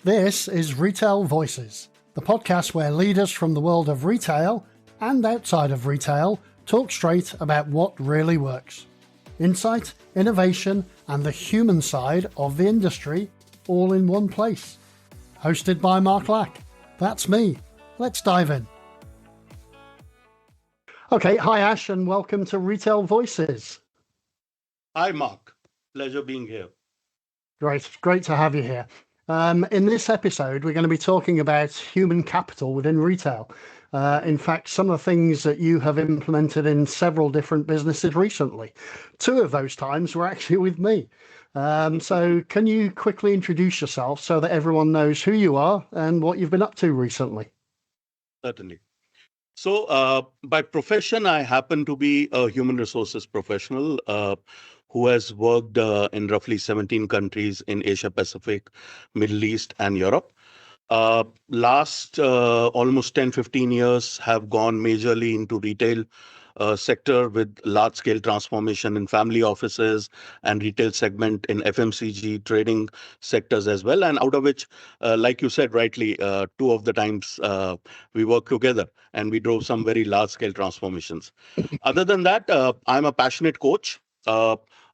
This is Retail Voices, the podcast where leaders from the world of retail and outside of retail talk straight about what really works. Insight, innovation, and the human side of the industry all in one place. Hosted by Mark Lack. That's me. Let's dive in. Okay, hi Ash, and welcome to Retail Voices. Hi Mark, pleasure being here. Great to have you here. In this episode, we're going to be talking about human capital within retail. In fact, some of the things that you have implemented in several different businesses recently. Two of those times were actually with me. So can you quickly introduce yourself so that everyone knows who you are and what you've been up to recently? Certainly. So by profession, I happen to be a human resources professional who has worked in roughly 17 countries in Asia Pacific, Middle East, and Europe. Last almost 10-15 years have gone majorly into retail sector with large-scale transformation in family offices and retail segment in FMCG trading sectors as well. And out of which, like you said rightly, two of the times we worked together and we drove some very large-scale transformations. Other than that, I'm a passionate coach.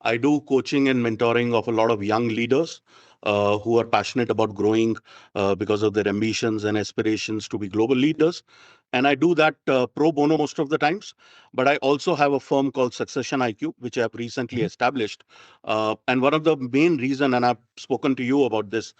I do coaching and mentoring of a lot of young leaders who are passionate about growing because of their ambitions and aspirations to be global leaders. And I do that pro bono most of the times. But I also have a firm called SuccessionIQ, which I have recently established. And one of the main reason, and I've spoken to you about this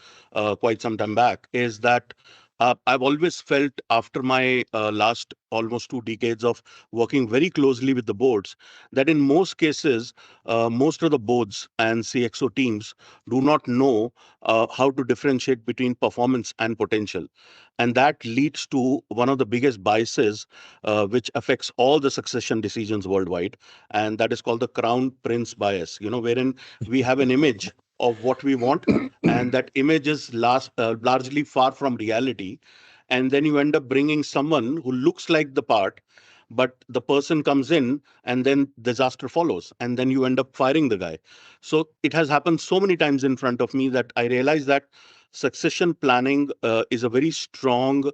quite some time back, is that I've always felt after my last almost 2 decades of working very closely with the boards, that in most cases, most of the boards and CXO teams do not know how to differentiate between performance and potential. And that leads to one of the biggest biases which affects all the succession decisions worldwide. And that is called the crown prince bias, wherein we have an image of what we want, and that image is largely far from reality. And then you end up bringing someone who looks like the part, but the person comes in and then disaster follows, and then you end up firing the guy. So it has happened so many times in front of me that I realized that succession planning is a very strong,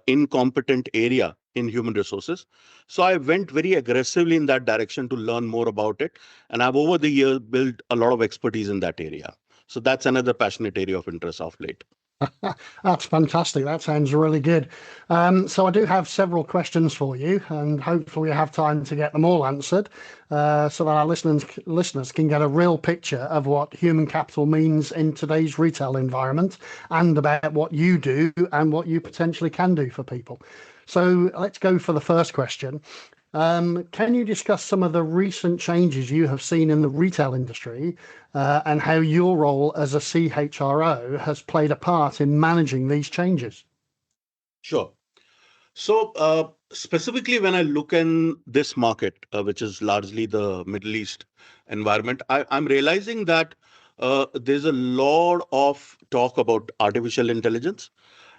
incompetent area in human resources. So I went very aggressively in that direction to learn more about it. And I've over the years built a lot of expertise in that area. So that's another passionate area of interest of late. That's fantastic. That sounds really good. So I do have several questions for you, and hopefully we have time to get them all answered so that our listeners can get a real picture of what human capital means in today's retail environment and about what you do and what you potentially can do for people. So let's go for the first question. Can you discuss some of the recent changes you have seen in the retail industry and how your role as a CHRO has played a part in managing these changes? Sure. So specifically, when I look in this market, which is largely the Middle East environment, I'm realizing that there's a lot of talk about artificial intelligence.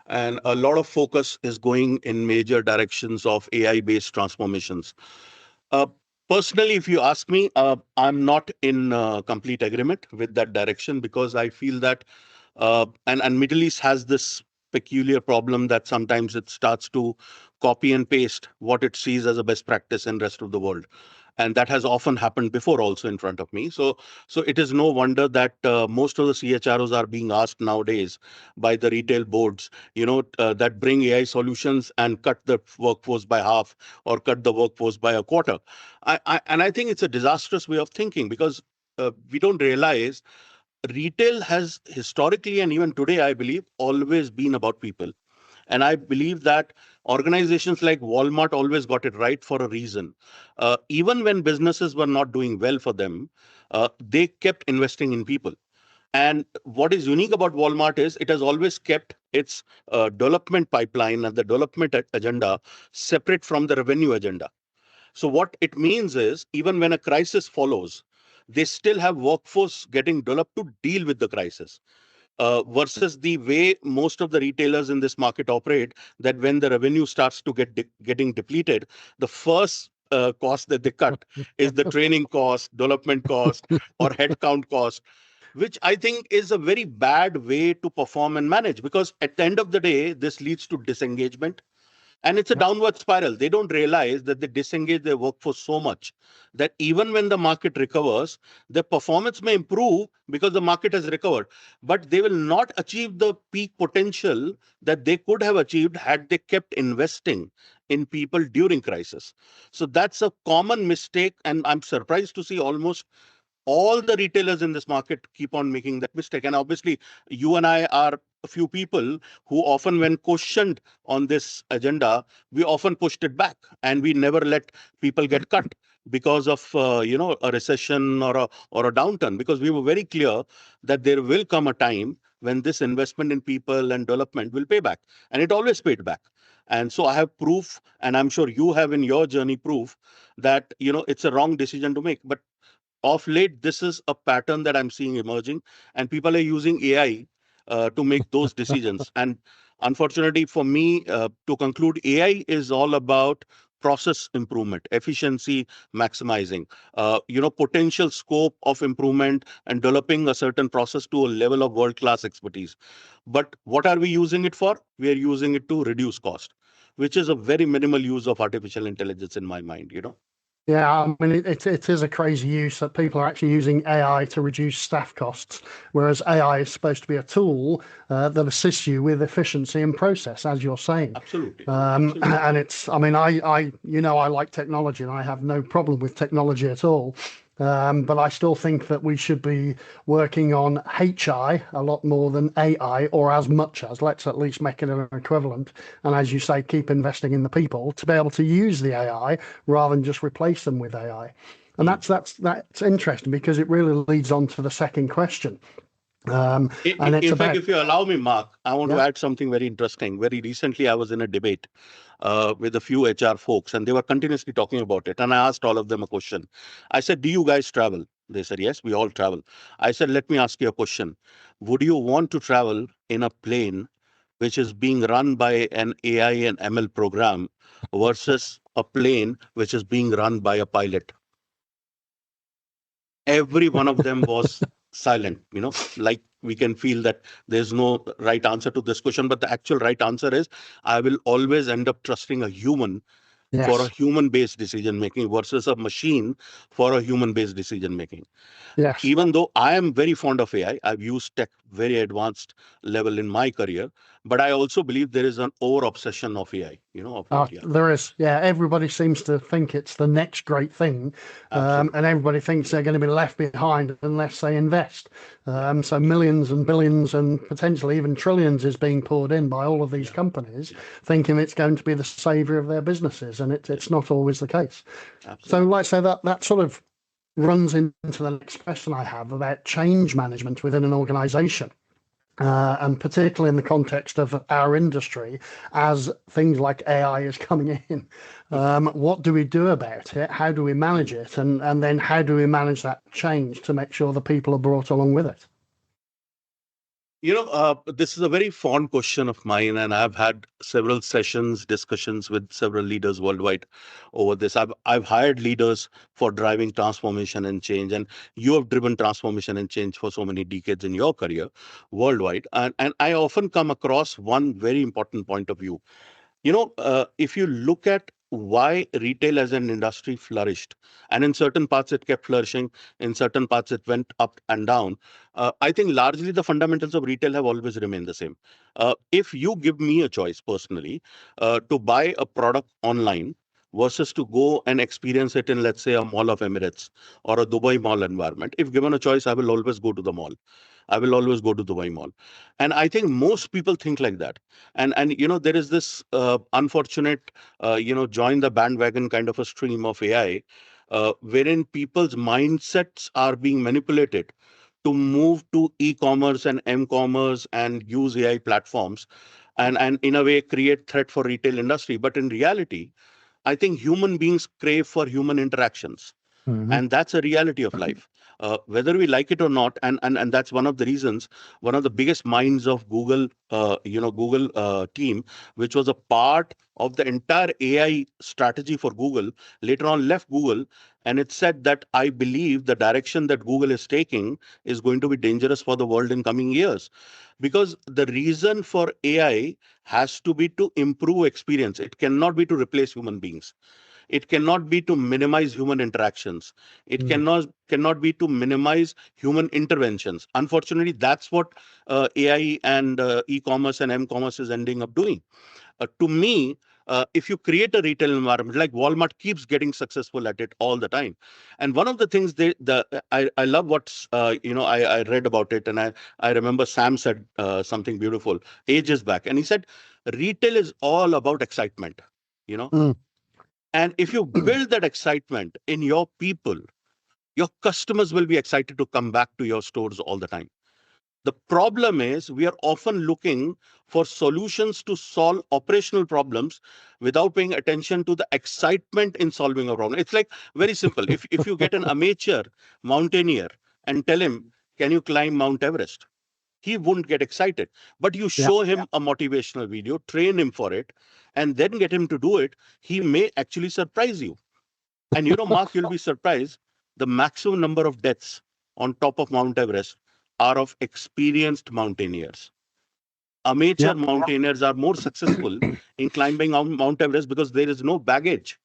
And a lot of focus is going in major directions of AI-based transformations. Uh, Personally, if you ask me, I'm not in complete agreement with that direction, because I feel that, and Middle East has this peculiar problem that sometimes it starts to copy and paste what it sees as a best practice in rest of the world. And that has often happened before also in front of me. So it is no wonder that most of the CHROs are being asked nowadays by the retail boards, that bring AI solutions and cut the workforce by half or cut the workforce by a quarter. And I think it's a disastrous way of thinking, because we don't realize retail has historically, and even today, I believe, always been about people. And I believe that organizations like Walmart always got it right for a reason. Even when businesses were not doing well for them, they kept investing in people. And what is unique about Walmart is it has always kept its development pipeline and the development agenda separate from the revenue agenda. So what it means is, even when a crisis follows, they still have workforce getting developed to deal with the crisis. Versus the way most of the retailers in this market operate, that when the revenue starts to getting depleted, the first cost that they cut is the training cost, development cost, or headcount cost. which I think is a very bad way to perform and manage, because at the end of the day, this leads to disengagement. And it's a Yep. downward spiral. They don't realize that they disengage their workforce so much that even when the market recovers, their performance may improve because the market has recovered, but they will not achieve the peak potential that they could have achieved had they kept investing in people during crisis. So that's a common mistake. And I'm surprised to see almost all the retailers in this market keep on making that mistake. And obviously, you and I are a few people who often, when questioned on this agenda, we often pushed it back, and we never let people get cut because of a recession or a downturn, because we were very clear that there will come a time when this investment in people and development will pay back, and it always paid back. And so I have proof, and I'm sure you have in your journey proof, that it's a wrong decision to make. But of late, this is a pattern that I'm seeing emerging, and people are using AI to make those decisions. And unfortunately for me, to conclude, AI is all about process improvement, efficiency maximizing, potential scope of improvement, and developing a certain process to a level of world-class expertise. But what are we using it for? We are using it to reduce cost, which is a very minimal use of artificial intelligence in my mind. Yeah, I mean, it is a crazy use that people are actually using AI to reduce staff costs, whereas AI is supposed to be a tool that assists you with efficiency and process, as you're saying. Absolutely. Absolutely. And I mean, I like technology, and I have no problem with technology at all. But I still think that we should be working on HI a lot more than AI, or as much as. Let's at least make it an equivalent. And as you say, keep investing in the people to be able to use the AI rather than just replace them with AI. And that's interesting, because it really leads on to the second question. And it's In fact, about, if you allow me, Mark, I want to yeah, add something very interesting. Very recently, I was in a debate with a few HR folks, and they were continuously talking about it. And I asked all of them a question. I said, "Do you guys travel?" They said, "Yes, we all travel." I said, "Let me ask you a question. Would you want to travel in a plane which is being run by an AI and ML program versus a plane which is being run by a pilot?" Every one of them was silent. Like, we can feel that there's no right answer to this question, but the actual right answer is, I will always end up trusting a human for a yes, human based decision making versus a machine for a human based decision making. yes. Even though I am very fond of AI, I've used tech very advanced level in my career, but I also believe there is an over obsession of AI, of late. Yeah, There is, yeah. Everybody seems to think it's the next great thing, and absolutely. everybody thinks they're going to be left behind unless they invest. Yeah, So yeah, millions and billions and potentially even trillions is being poured in by all of these yeah, companies, yeah, thinking it's going to be the savior of their businesses, and yeah, it's not always the case. So, absolutely. like I say, that sort of runs into the next question I have about change management within an organization. And particularly in the context of our industry, as things like AI is coming in, what do we do about it? How do we manage it? And then how do we manage that change to make sure the people are brought along with it? This is a very fond question of mine, and I've had several sessions, discussions with several leaders worldwide over this. I've hired leaders for driving transformation and change, and you have driven transformation and change for so many decades in your career worldwide. And I often come across one very important point of view. If you look at why retail as an industry flourished, and in certain parts it kept flourishing, in certain parts it went up and down, I think largely the fundamentals of retail have always remained the same. If you give me a choice personally to buy a product online versus to go and experience it in, let's say, a Mall of Emirates or a Dubai Mall environment, if given a choice, I will always go to the mall. I will always go to Dubai Mall. And I think most people think like that. And there is this unfortunate join the bandwagon kind of a stream of AI, wherein people's mindsets are being manipulated to move to e-commerce and m-commerce and use AI platforms, and in a way create threat for retail industry. But in reality, I think human beings crave for human interactions, Hmm. and that's a reality of life, whether we like it or not. And that's one of the reasons, one of the biggest minds of Google team, which was a part of the entire AI strategy for Google, later on left Google, And it said that I believe the direction that Google is taking is going to be dangerous for the world in coming years. Because the reason for AI has to be to improve experience. It cannot be to replace human beings. It cannot be to minimize human interactions. It Mm. cannot be to minimize human interventions. Unfortunately, that's what AI and e-commerce and m-commerce is ending up doing. To me, if you create a retail environment like Walmart keeps getting successful at it all the time, and one of the things I love what I read about it, and I remember Sam said something beautiful ages back, and he said retail is all about excitement, you know, Mm. and if you build that excitement in your people, your customers will be excited to come back to your stores all the time. The problem is we are often looking for solutions to solve operational problems without paying attention to the excitement in solving a problem. It's like very simple. If you get an amateur mountaineer and tell him, can you climb Mount Everest? He wouldn't get excited. But you Yeah. show him a motivational video, train him for it, and then get him to do it, he may actually surprise you. And Mark, you'll be surprised. The maximum number of deaths on top of Mount Everest are of experienced mountaineers. Amateur Yeah. mountaineers are more successful in climbing Mount Everest because there is no baggage.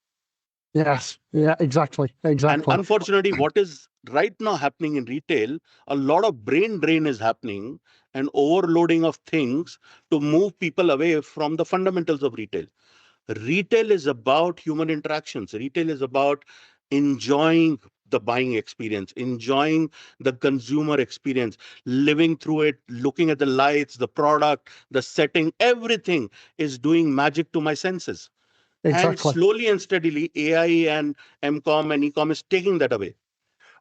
Yes. Yeah. Exactly. And Exactly. unfortunately, what is right now happening in retail, a lot of brain drain is happening and overloading of things to move people away from the fundamentals of retail. Retail is about human interactions. Retail is about enjoying the buying experience, enjoying the consumer experience, living through it, looking at the lights, the product, the setting, everything is doing magic to my senses. And Exactly. slowly and steadily, AI and MCOM and e-com is taking that away.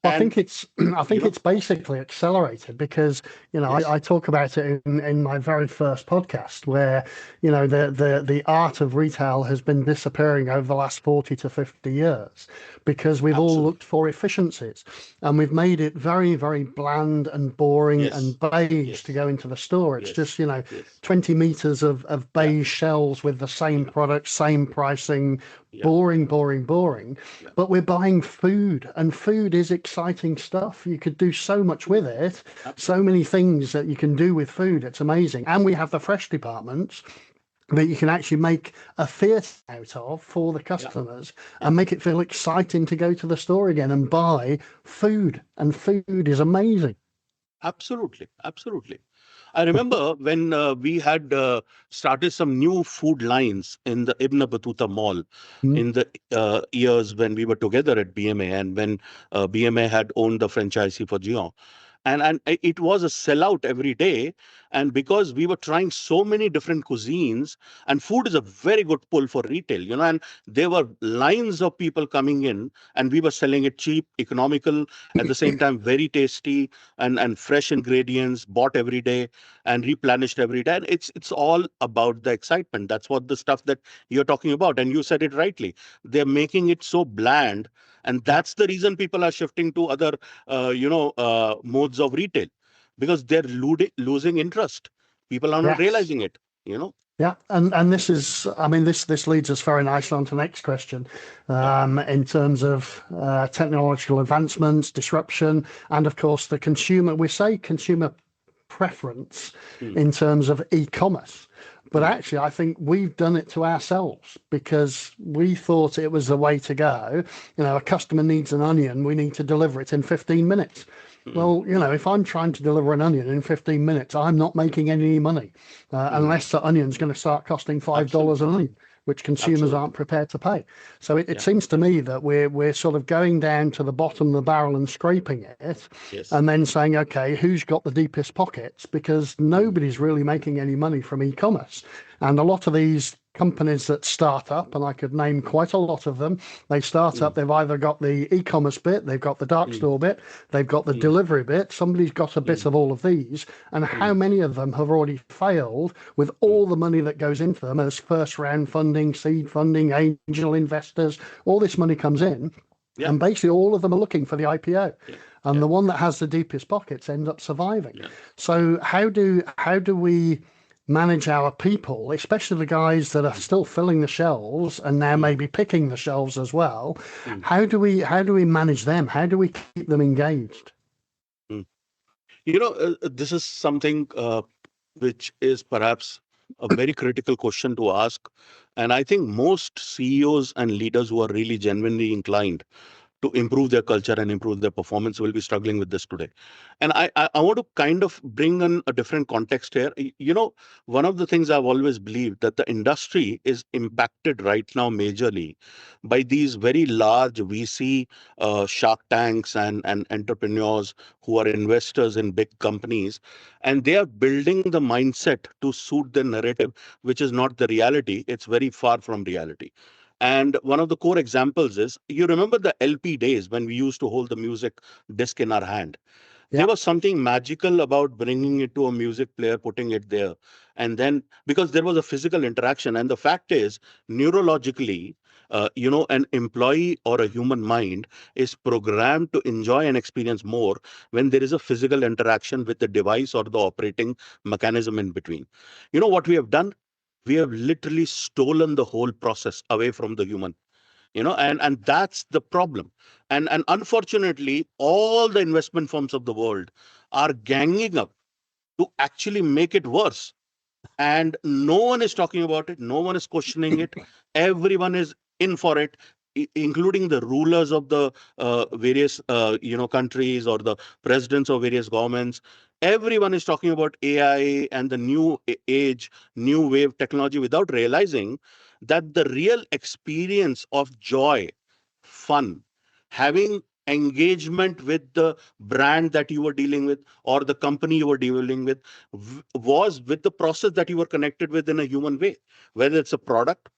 Well, I And, think it's I think it's basically accelerated because yes, I talk about it in my very first podcast where the art of retail has been disappearing over the last 40 to 50 years because we've all absolutely. looked for efficiencies and we've made it very, very bland and boring Yes, and beige to yes, go into the store. It's yes, just, yes. 20 meters of Yeah, beige shelves with the same yeah, product, same pricing, yeah, boring, boring, boring. yeah. But we're buying food, and food is exciting stuff. You could do so much with it, so Absolutely. many things that you can do with food. It's amazing. And we have the fresh departments that you can actually make a theatre out of for the Yeah, customers yeah. and make it feel exciting to go to the store again and buy food. And food is amazing. Absolutely, absolutely. I remember when we had started some new food lines in the Ibn Battuta Mall Mm. in the years when we were together at BMA and when BMA had owned the franchisee for Gion. And it was a sellout every day. And because we were trying so many different cuisines, and food is a very good pull for retail, and there were lines of people coming in, and we were selling it cheap, economical, at the same time very tasty and fresh ingredients bought every day and replenished every day. And it's all about the excitement. That's what the stuff that you're talking about. And you said it rightly. They're making it so bland. And Yeah. that's the reason people are shifting to other, modes of retail because they're losing interest. People are not Yes. realizing it. Yeah, and this is, I mean, this leads us very nicely on to the next question, Yeah. in terms of technological advancements, disruption, and of course the consumer. We say consumer preference Mm, in terms of e-commerce, but mm, actually I think we've done it to ourselves because we thought it was the way to go. A customer needs an onion, we need to deliver it in 15 minutes. mm, Well, if I'm trying to deliver an onion in 15 minutes, I'm not making any money mm. unless the onion's going to start costing $5 Absolutely. an onion, which consumers Absolutely. aren't prepared to pay. So it Yeah. seems to me that we're sort of going down to the bottom of the barrel and scraping it, Yes. and then saying, okay, who's got the deepest pockets? Because Mm, nobody's really making any money from e-commerce. And a lot of these companies that start up, and I could name quite a lot of them, they start up, mm, they've either got the e-commerce bit, they've got the dark mm, store bit, they've got the mm, delivery bit, somebody's got a bit mm, of all of these. And how mm, many of them have already failed with mm. all the money that goes into them as first round funding, seed funding, angel investors, all this money comes in. Yeah. And basically, all of them are looking for the IPO, Yeah. and Yeah. the one that has the deepest pockets ends up surviving. Yeah. So how do we manage our people, especially the guys that are Mm, still filling the shelves and now mm, maybe picking the shelves as well. mm, How do we manage them? How do we keep them engaged? mm. This is something which is perhaps a very critical question to ask. And I think most CEOs and leaders who are really genuinely inclined to improve their culture and improve their performance will be struggling with this today. And I want to kind of bring in a different context here. One of the things I've always believed that the industry is impacted right now majorly by these very large VC shark tanks and entrepreneurs who are investors in big companies. And they are building the mindset to suit the narrative, which is not the reality. It's very far from reality. And one of the core examples is you remember the LP days when we used to hold the music disc in our hand. Yeah, There was something magical about bringing it to a music player, putting it there. And then because there was a physical interaction, and the fact is, neurologically, an employee or a human mind is programmed to enjoy and experience more when there is a physical interaction with the device or the operating mechanism in between. You know what we have done? We have literally stolen the whole process away from the human, and that's the problem. And unfortunately, all the investment firms of the world are ganging up to actually make it worse, and no one is talking about it, no one is questioning it. Everyone is in for it, including the rulers of the various countries, or the presidents of various governments. Everyone is talking about AI and the new age, new wave technology, without realizing that the real experience of joy, fun, having engagement with the brand that you were dealing with, or the company you were dealing with, was with the process that you were connected with in a human way, whether it's a product,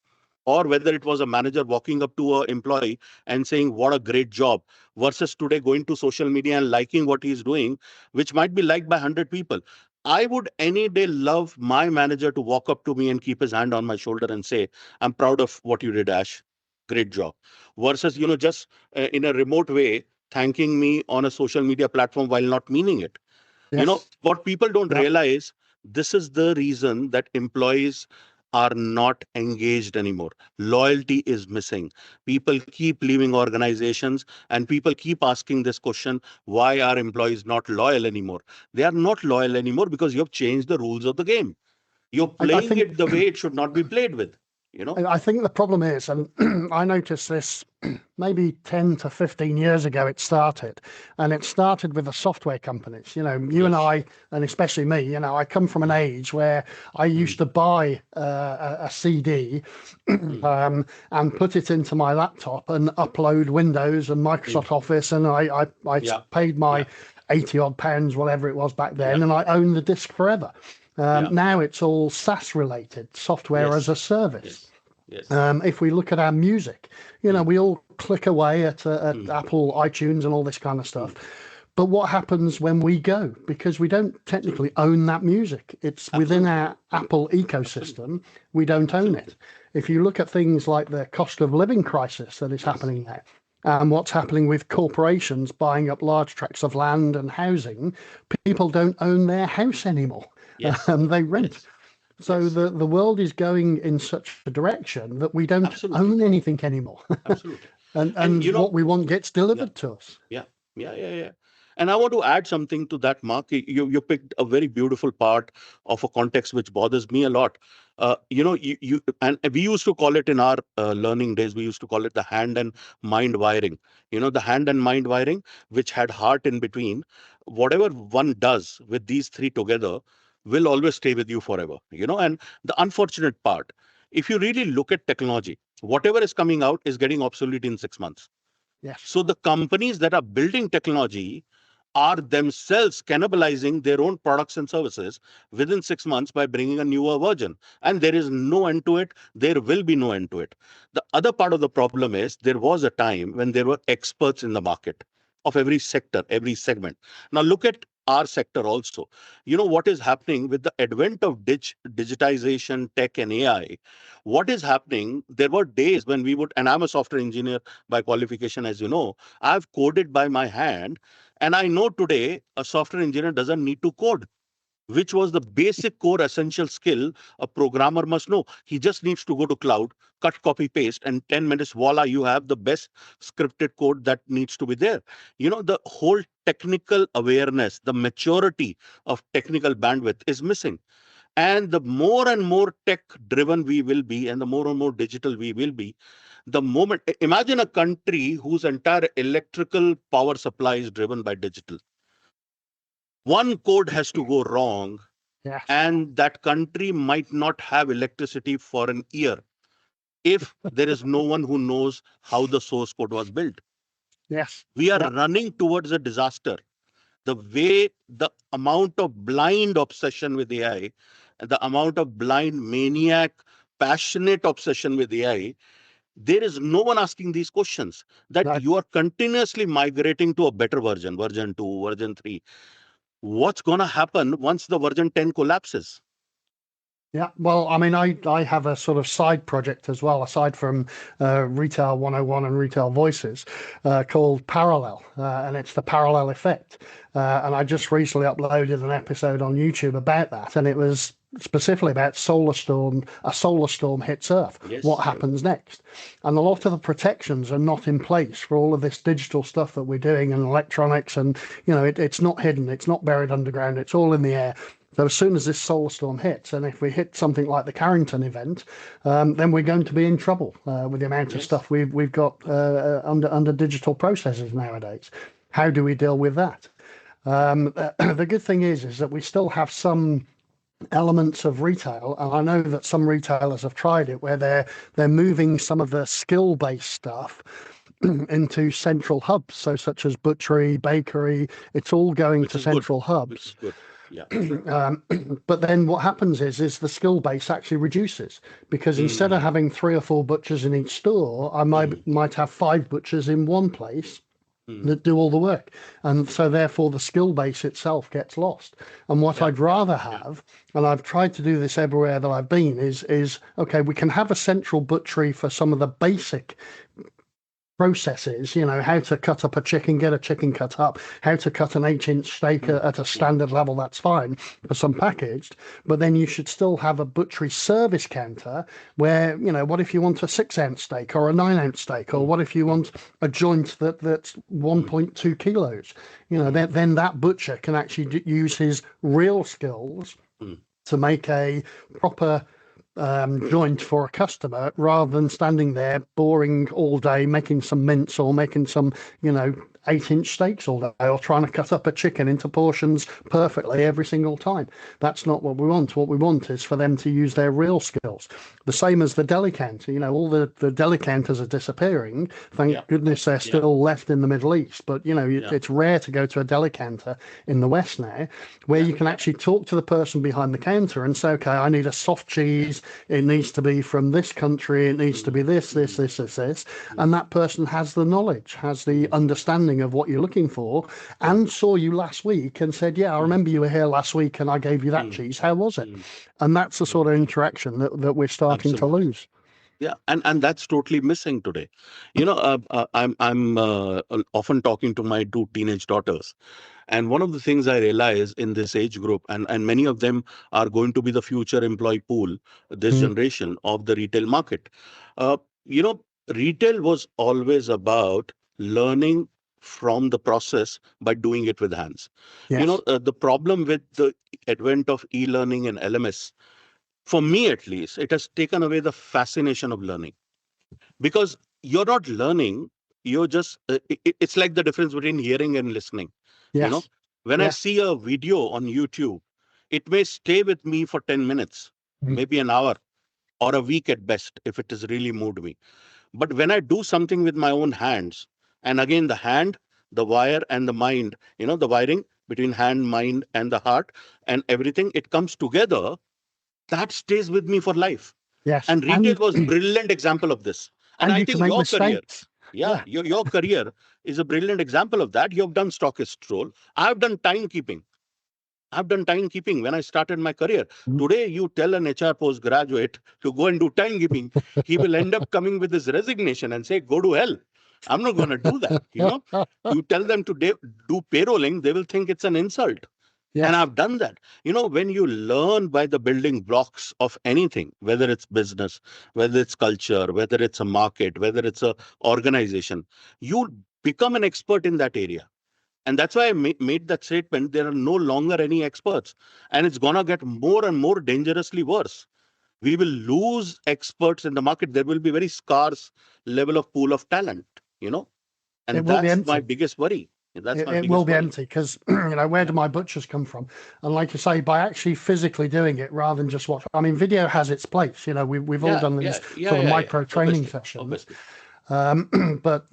or whether it was a manager walking up to an employee and saying, "What a great job," versus today going to social media and liking what he's doing, which might be liked by 100 people. I would any day love my manager to walk up to me and keep his hand on my shoulder and say, "I'm proud of what you did, Ash. Great job." Versus, just in a remote way, thanking me on a social media platform while not meaning it. yes, What people don't yeah. realize, this is the reason that employees are not engaged anymore. Loyalty is missing. People keep leaving organizations, and people keep asking this question: why are employees not loyal anymore? They are not loyal anymore because you have changed the rules of the game. You're I playing think it the way it should not be played with, you know? I think the problem is, and I noticed this maybe 10 to 15 years ago, it started. And it started with the software companies. You and Yes. I, and especially me, I come from an Mm, age where I used mm, to buy a CD mm, and put it into my laptop and upload Windows and mm. Microsoft Office. And I Yeah. paid Yeah. my 80 odd pounds, whatever it was back Yeah. then, and I owned the disc forever. Yeah. Now it's all SaaS related, software as Yes. a service. Yes. Yes. If we look at our music, Mm, we all click away at mm, Apple iTunes and all this kind of stuff. mm. But what happens when we go? Because we don't technically Absolutely. own that music. It's within Absolutely. our Apple Absolutely. ecosystem. We don't own it. Absolutely. If you look at things like the cost of living crisis that is Yes. happening now, and what's happening with corporations buying up large tracts of land and housing, people don't own their house anymore. Yes. They rent. Yes. So Yes. the world is going in such a direction that we don't Absolutely. own anything anymore. Absolutely. And And what we want gets yeah, delivered to us. yeah, yeah. And I want to add something to that, Mark. You picked a very beautiful part of a context which bothers me a lot. You and we used to call it in our learning days. We used to call it the hand and mind wiring. The hand and mind wiring, which had heart in between. Whatever one does with these three together will always stay with you forever. And the unfortunate part, if you really look at technology, whatever is coming out is getting obsolete in 6 months. Yes. So the companies that are building technology are themselves cannibalizing their own products and services within 6 months by bringing a newer version. And there is no end to it. There will be no end to it. The other part of the problem is there was a time when there were experts in the market of every sector, every segment. Now look at our sector also. What is happening with the advent of digitization, tech, and AI? What is happening? There were days when we would, and I'm a software engineer by qualification, as you know, I've coded by my hand. And I know today a software engineer doesn't need to code. which was the basic core essential skill a programmer must know. He just needs to go to cloud, cut, copy, paste, and 10 minutes, voila, you have the best scripted code that needs to be there. The whole technical awareness, the maturity of technical bandwidth is missing. And the more and more tech driven we will be, and the more and more digital we will be, the moment, imagine a country whose entire electrical power supply is driven by digital. One code has to go wrong, Yes. and that country might not have electricity for an year if there is no one who knows how the source code was built. Yes. We are Yep. running towards a disaster. The amount of blind obsession with AI, the amount of blind maniac, passionate obsession with AI, there is no one asking these questions. That No. you are continuously migrating to a better version, version 2, version 3. What's going to happen once the version 10 collapses? Yeah, well, I mean, I have a sort of side project as well, aside from Retail 101 and Retail Voices, called Parallel, and it's the parallel effect. And I just recently uploaded an episode on YouTube about that, and it was specifically about solar storm. A solar storm hits Earth. Yes. What happens next? And a lot of the protections are not in place for all of this digital stuff that we're doing and electronics, and it's not hidden, it's not buried underground, it's all in the air. So as soon as this solar storm hits, and if we hit something like the Carrington event, then we're going to be in trouble with the amount of stuff we've got under digital processes nowadays. How do we deal with that? The good thing is that we still have some elements of retail, and I know that some retailers have tried it, where they're moving some of the skill-based stuff into central hubs, so such as butchery, bakery. It's all going to central hubs. Which is good. Yeah. But then what happens is the skill base actually reduces, because instead of having 3 or 4 butchers in each store, I might have 5 butchers in one place that do all the work, and so therefore the skill base itself gets lost. And what I'd rather have, and I've tried to do this everywhere that I've been, is okay, we can have a central butchery for some of the basic processes, how to cut up a chicken, get a chicken cut up, how to cut an 8-inch steak at a standard level, that's fine for some packaged. But then you should still have a butchery service counter where, what if you want a 6-ounce steak or a 9-ounce steak, or what if you want a joint that's 1.2 kilos? Then that butcher can actually use his real skills to make a proper joint for a customer, rather than standing there boring all day making some mince or making some 8-inch steaks all day, or trying to cut up a chicken into portions perfectly every single time. That's not what we want. What we want is for them to use their real skills. The same as the deli counter. All the deli counters are disappearing. Thank goodness they're still left in the Middle East. But it's rare to go to a deli counter in the West now, where you can actually talk to the person behind the counter and say, okay, I need a soft cheese. It needs to be from this country. It needs to be this, and that person has the knowledge, has the understanding of what you're looking for, and saw you last week and said, yeah, I remember you were here last week and I gave you that cheese. How was it? And that's the sort of interaction that we're starting to lose. Yeah, and that's totally missing today. I'm often talking to my 2 teenage daughters, and one of the things I realize in this age group, and many of them are going to be the future employee pool, this generation of the retail market. Retail was always about learning from the process by doing it with hands. Yes. The problem with the advent of e-learning and LMS, for me at least, it has taken away the fascination of learning, because you're not learning, you're just it's like the difference between hearing and listening. Yes. When I see a video on YouTube, it may stay with me for 10 minutes, maybe an hour, or a week at best, if it has really moved me. But when I do something with my own hands, and again, the hand, the wire, and the mind, the wiring between hand, mind, and the heart, and everything, it comes together, that stays with me for life. Yes. And retail was a brilliant example of this. And I think your career, your career is a brilliant example of that. You have done stockist role. I've done timekeeping. When I started my career. Today, you tell an HR postgraduate to go and do timekeeping, he will end up coming with his resignation and say, go to hell. I'm not going to do that. You tell them to do payrolling, they will think it's an insult. And Yes. I've done that. When you learn by the building blocks of anything, whether it's business, whether it's culture, whether it's a market, whether it's a organization, you become an expert in that area. And that's why I made that statement. There are no longer any experts, and it's going to get more and more dangerously worse. We will lose experts in the market. There will be very scarce level of pool of talent, you know, It and will be that's my empty. biggest worry. That's my It will biggest be worry. empty because where Yeah, do my butchers come from? And like you say, by actually physically doing it rather than just watch. I mean, video has its place. We've all yeah, done yeah, these yeah, sort of yeah, yeah. micro training Obviously, sessions. obviously. But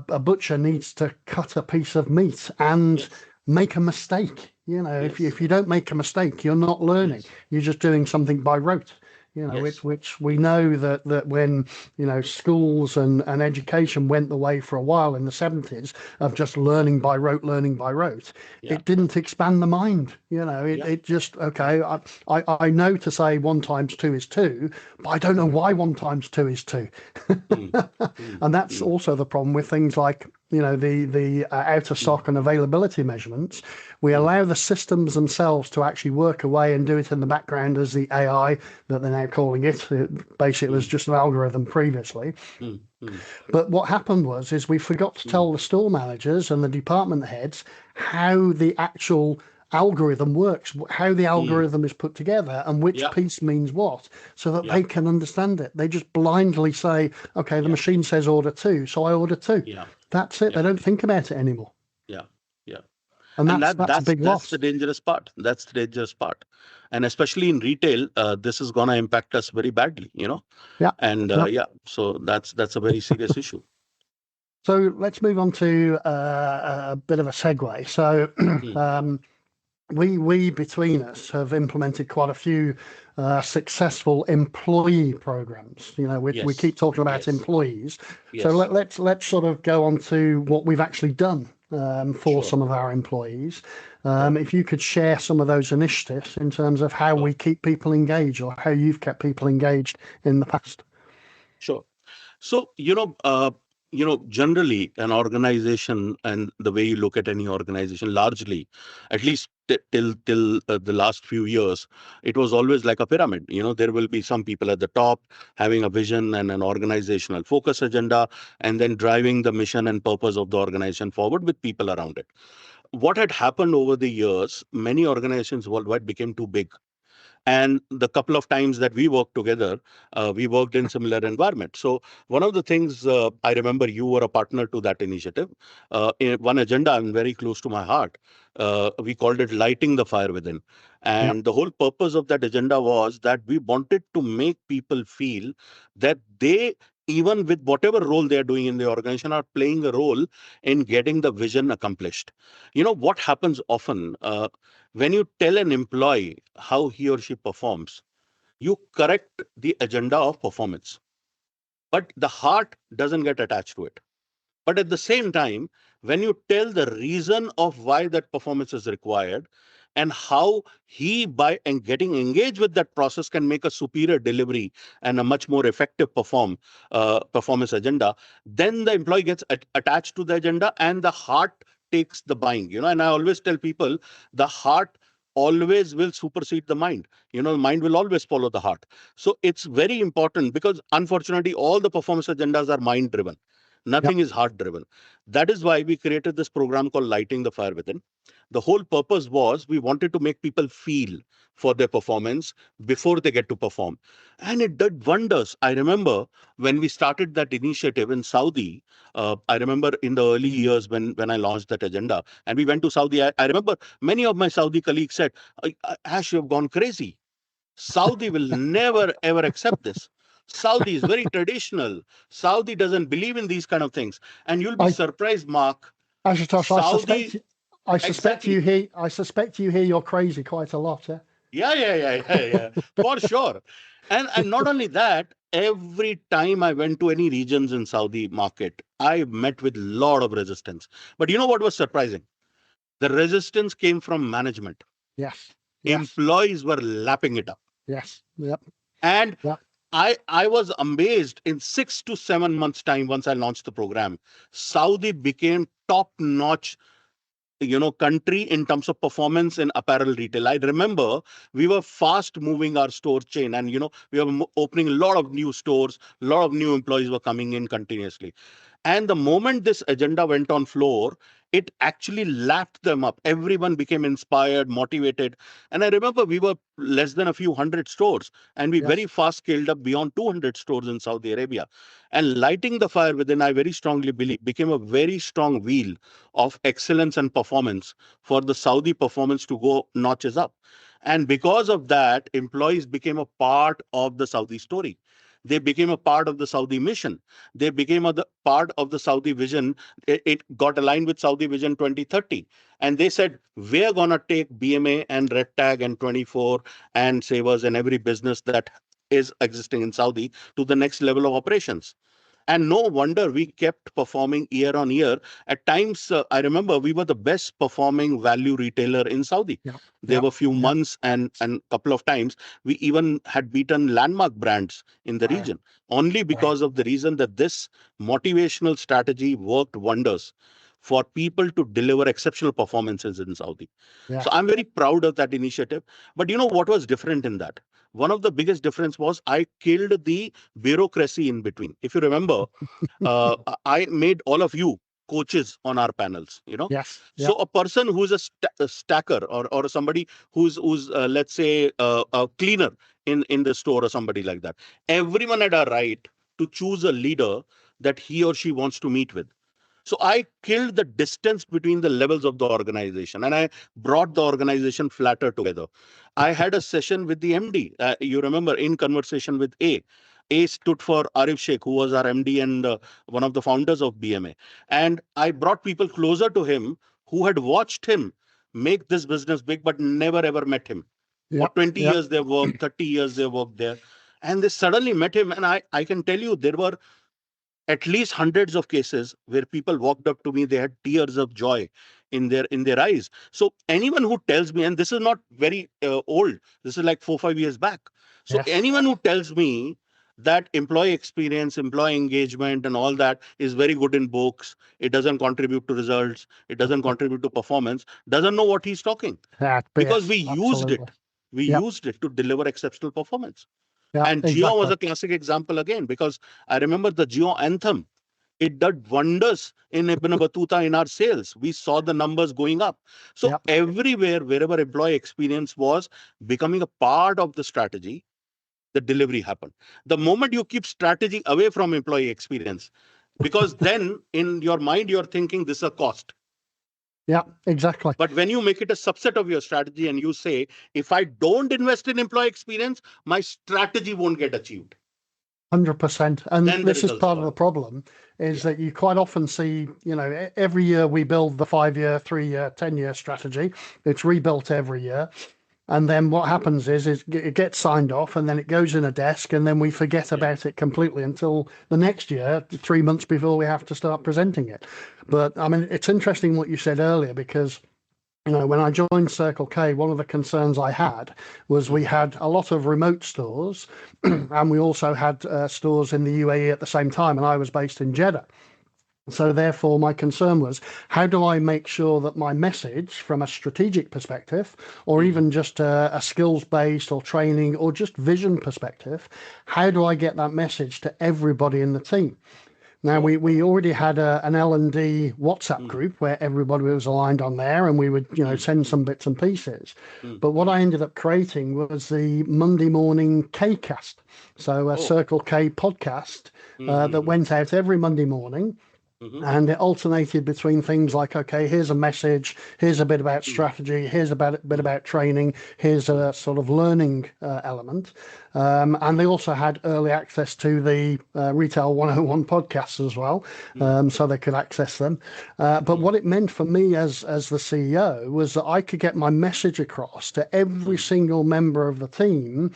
a butcher needs to cut a piece of meat and Yes, make a mistake. yes, If you don't make a mistake, you're not learning. yes, You're just doing something by rote. yes, Which we know that when schools and education went the way for a while in the 70s of just learning by rote, yeah, it didn't expand the mind. yeah. It just okay. I know to say 1 times 2 is 2, but I don't know Mm, why 1 times 2 is 2. mm, mm, And that's mm, also the problem with things like the out of mm, stock and availability measurements. We mm, allow the systems themselves to actually work away and do it in the background as the AI that they're now calling it. Basically, it was mm, just an algorithm previously. mm, mm, But what happened is we forgot to mm, tell the store managers and the department heads how the actual algorithm works, how the mm. algorithm is put together, and which Yeah, piece means what, so that yeah, they can understand it. They just blindly say, okay, the yeah, machine says order 2, so I order 2. yeah, That's it. yeah, They don't think about it anymore. yeah, yeah. And And that's a big that's the loss. dangerous part. That's the dangerous part. And especially in retail, this is going to impact us very badly, Yeah. And Yeah. yeah, so that's a very serious issue. So let's move on to a bit of a segue. So Mm. um, we between us have implemented quite a few successful employee programs. We Yes, keep talking about yes, employees, so yes. let's sort of go on to what we've actually done for Sure, some of our employees. sure, If you could share some of those initiatives in terms of how sure, we keep people engaged or how you've kept people engaged in the past. sure. So, generally an organization and the way you look at any organization, largely, at least till the last few years, it was always like a pyramid. There will be some people at the top having a vision and an organizational focus agenda, and then driving the mission and purpose of the organization forward with people around it. What had happened over the years, many organizations worldwide became too big, and the couple of times that we worked together, we worked in similar environment. So one of the things, I remember you were a partner to that initiative. In one agenda I'm very close to my heart. We called it lighting the fire within, Yeah, and the whole purpose of that agenda was that we wanted to make people feel that they, even with whatever role they are doing in the organization, are playing a role in getting the vision accomplished. What happens often, when you tell an employee how he or she performs, you correct the agenda of performance, but the heart doesn't get attached to it. But at the same time, when you tell the reason of why that performance is required and how he, by and getting engaged with that process, can make a superior delivery and a much more effective performance agenda, then the employee gets attached to the agenda and the heart takes the buying. And I always tell people the heart always will supersede the mind. The mind will always follow the heart. So it's very important, because unfortunately all the performance agendas are mind driven. yeah, Nothing is heart driven. That is why we created this program called Lighting the Fire Within. The whole purpose was we wanted to make people feel for their performance before they get to perform. And it did wonders. I remember when we started that initiative in Saudi, I remember in the early years when I launched that agenda and we went to Saudi, I remember many of my Saudi colleagues said, Ash, you have gone crazy. Saudi will never ever accept this. Saudi is very traditional. Saudi doesn't believe in these kind of things. And you'll be I surprised, Mark. Ashutosh, Saudi, you exactly. hear you're crazy quite a lot. Yeah. Yeah, yeah, yeah, yeah, yeah, for sure. And not only that, every time I went to any regions in Saudi market, I met with a lot of resistance. But you know what was surprising? The resistance came from management. Yes. Yes. Employees were lapping it up. Yes. Yep. And Yep. I was amazed in 6 to 7 months' time once I launched the program. Saudi became top notch country in terms of performance in apparel retail. I remember we were fast moving our store chain, and we were opening a lot of new stores, a lot of new employees were coming in continuously. And the moment this agenda went on floor, it actually lapped them up. Everyone became inspired, motivated. And I remember we were less than a few hundred stores, and we very Yes. fast scaled up beyond 200 stores in Saudi Arabia. And lighting the fire within, I very strongly believe, became a very strong wheel of excellence and performance for the Saudi performance to go notches up. And because of that, employees became a part of the Saudi story. They became a part of the Saudi mission. They became part of the Saudi vision. It got aligned with Saudi Vision 2030. And they said, we're going to take BMA and Red Tag and 24 and Savers and every business that is existing in Saudi to the next level of operations. And no wonder we kept performing year on year. At times, I remember we were the best performing value retailer in Saudi. Yeah. There Yeah. were few Yeah. months and couple of times we even had beaten landmark brands in the Wow. region, only Wow. because of the reason that this motivational strategy worked wonders for people to deliver exceptional performances in Saudi. Yeah. So I'm very proud of that initiative. But you know what was different in that? One of the biggest difference was I killed the bureaucracy in between. If you remember, I made all of you coaches on our panels. Yes. Yeah. So a person who's a stacker or somebody who's let's say a cleaner in the store or somebody like that, everyone had a right to choose a leader that he or she wants to meet with. So I killed the distance between the levels of the organization, and I brought the organization flatter together. I had a session with the MD. You remember, in conversation with A. A stood for Arif Sheikh, who was our MD and one of the founders of BMA. And I brought people closer to him who had watched him make this business big, but never ever met him. For Yep. 20 Yep. years they worked, 30 years they worked there. And they suddenly met him. And I can tell you, there were at least hundreds of cases where people walked up to me, they had tears of joy in their eyes. So anyone who tells me, and this is not very old, this is like 4 5 years back. So Yes. anyone who tells me that employee experience, employee engagement and all that is very good in books, it doesn't contribute to results, it doesn't contribute to performance, doesn't know what he's talking. That Because we BS. used Absolutely. it we Yep. used it to deliver exceptional performance. Yeah. And Geo was Exactly. a classic example again, because I remember the Geo anthem. It did wonders in Ibn Battuta in our sales. We saw the numbers going up. So Yep. everywhere, wherever employee experience was becoming a part of the strategy, the delivery happened. The moment you keep strategy away from employee experience, because then in your mind, you're thinking this is a cost. Yeah. Exactly. But when you make it a subset of your strategy and you say, if I don't invest in employee experience, my strategy won't get achieved. 100%. And Then the this is results part of follow. the problem is Yeah. that you quite often see, every year we build the 5 year, 3 year, 10 year strategy. It's rebuilt every year. And then what happens is it gets signed off and then it goes in a desk and then we forget Yeah. about it completely until the next year, 3 months before we have to start presenting it. But I mean, it's interesting what you said earlier because when I joined Circle K, one of the concerns I had was we had a lot of remote stores and we also had stores in the UAE at the same time. And I was based in Jeddah. So therefore, my concern was, how do I make sure that my message from a strategic perspective, or even just a skills-based or training or just vision perspective, how do I get that message to everybody in the team? Now, we already had an L&D WhatsApp group where everybody was aligned on there and we would, send some bits and pieces. But what I ended up creating was the Monday morning K-cast. So a Circle K podcast that went out every Monday morning. And it alternated between things like, okay, here's a message, here's a bit about strategy, here's a bit about training, here's a sort of learning element. And they also had early access to the Retail 101 podcasts as well, so they could access them. But what it meant for me as the CEO was that I could get my message across to every single member of the team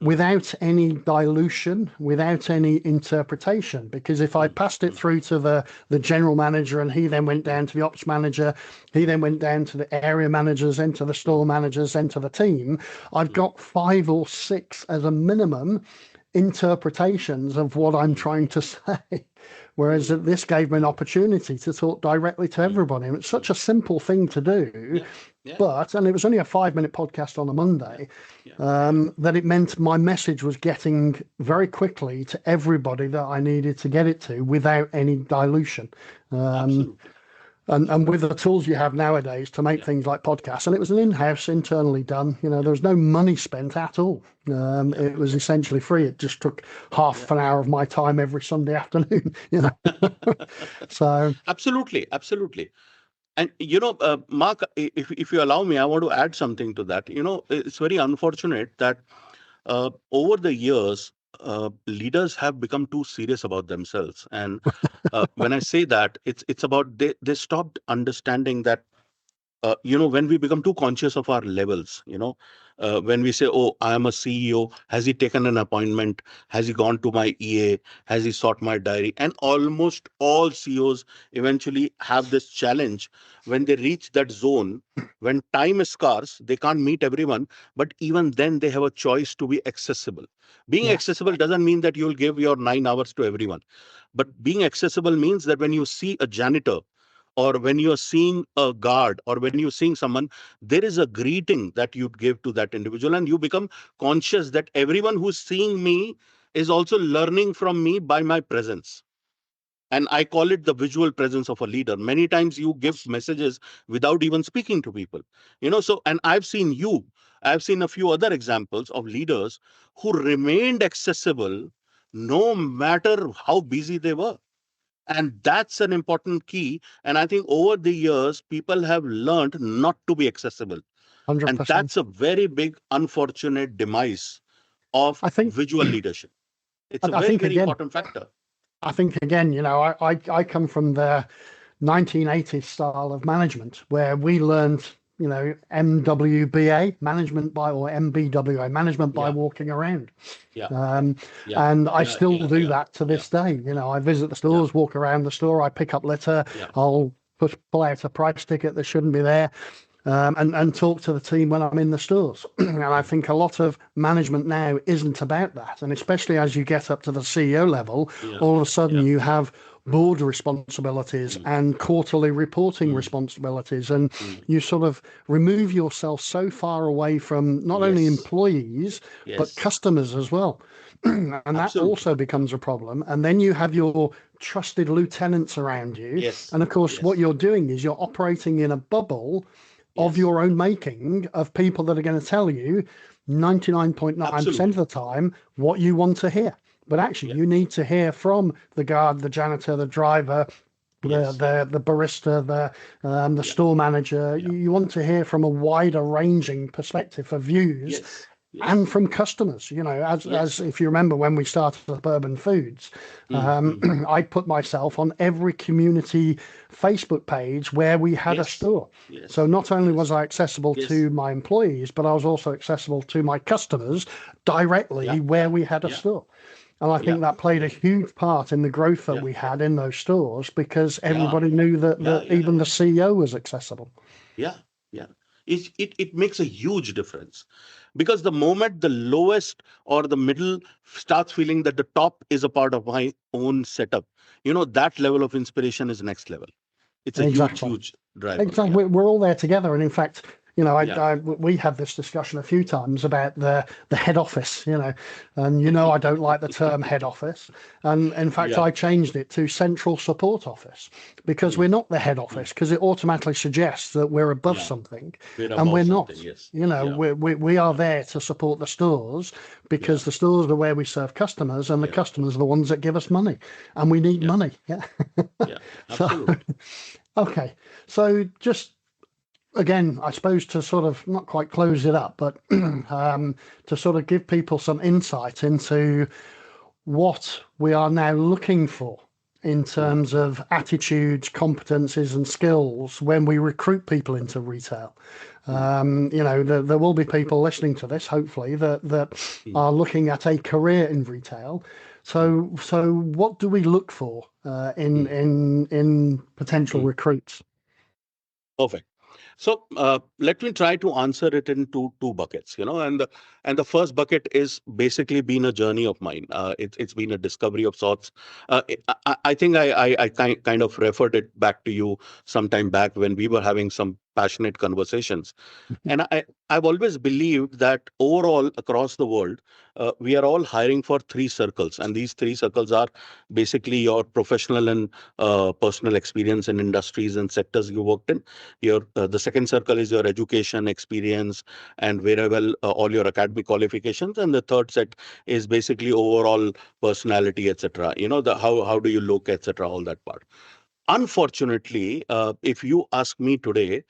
without any dilution, without any interpretation. Because if I passed it through to the general manager and he then went down to the ops manager, he then went down to the area managers, then to the store managers, then to the team, I've got 5 or 6 as a minimum interpretations of what I'm trying to say. Whereas this gave me an opportunity to talk directly to everybody. And it's such a simple thing to do, and it was only a 5-minute podcast on a Monday, that it meant my message was getting very quickly to everybody that I needed to get it to without any dilution. Absolutely. And with the tools you have nowadays to make things like podcasts, and it was an in-house, internally done, there was no money spent at all. It was essentially free. It just took half an hour of my time every Sunday afternoon, So Absolutely. And, Mark, if you allow me, I want to add something to that. It's very unfortunate that over the years, leaders have become too serious about themselves. And when I say that, it's about they stopped understanding that when we become too conscious of our levels, when we say, oh, I am a CEO, has he taken an appointment? Has he gone to my EA? Has he sought my diary? And almost all CEOs eventually have this challenge when they reach that zone, when time is scarce, they can't meet everyone, but even then they have a choice to be accessible. Being accessible doesn't mean that you'll give your 9 hours to everyone, but being accessible means that when you see a janitor, or when you're seeing a guard, or when you're seeing someone, there is a greeting that you'd give to that individual, and you become conscious that everyone who's seeing me is also learning from me by my presence. And I call it the visual presence of a leader. Many times you give messages without even speaking to people, and I've seen a few other examples of leaders who remained accessible no matter how busy they were. And that's an important key. And I think over the years, people have learned not to be accessible. And 100%. that's a very big, unfortunate demise of I think, visual leadership. It's a I very, think very again, important factor. I come from the 1980s style of management where we learned, MWBA, management by, or MBWA, management by walking around. And I still do that to this day. I visit the stores, walk around the store, I pick up litter, I'll pull out a price ticket that shouldn't be there. And talk to the team when I'm in the stores. And I think a lot of management now isn't about that. And especially as you get up to the CEO level, all of a sudden you have board responsibilities and quarterly reporting responsibilities. And you sort of remove yourself so far away from not only employees, but customers as well. And that also becomes a problem. And then you have your trusted lieutenants around you. And of course, what you're doing is you're operating in a bubble of your own making, of people that are going to tell you 99.9% of the time what you want to hear. But actually, you need to hear from the guard, the janitor, the driver, the barista, the store manager. You want to hear from a wider ranging perspective of views. And from customers, as if you remember when we started Urban Foods, I put myself on every community Facebook page where we had a store. So not only was I accessible to my employees, but I was also accessible to my customers directly where we had a store. And I think that played a huge part in the growth that we had in those stores, because everybody knew that even the CEO was accessible. It makes a huge difference, because the moment the lowest or the middle starts feeling that the top is a part of my own setup, that level of inspiration is next level. It's a huge driver. Exactly. We're all there together. And in fact, we had this discussion a few times about the head office, and I don't like the term head office. And in fact, I changed it to central support office, because we're not the head office, because it automatically suggests that we're above something, and we're not. We are there to support the stores, because the stores are where we serve customers, and the customers are the ones that give us money, and we need money. Absolutely. Okay. So just, again, I suppose to sort of not quite close it up, but to sort of give people some insight into what we are now looking for in terms of attitudes, competencies, and skills when we recruit people into retail. There will be people listening to this, hopefully, that are looking at a career in retail. So what do we look for in potential recruits? Perfect. So let me try to answer it in two buckets, and the first bucket is basically been a journey of mine. It's been a discovery of sorts. I think I kind of referred it back to you sometime back when we were having some passionate conversations. And I've always believed that overall across the world, we are all hiring for three circles. And these three circles are basically your professional and personal experience in industries and sectors you worked in. The second circle is your education experience and wherever all your academic qualifications. And the third set is basically overall personality, etc. The how do you look, etc. All that part. Unfortunately, if you ask me today,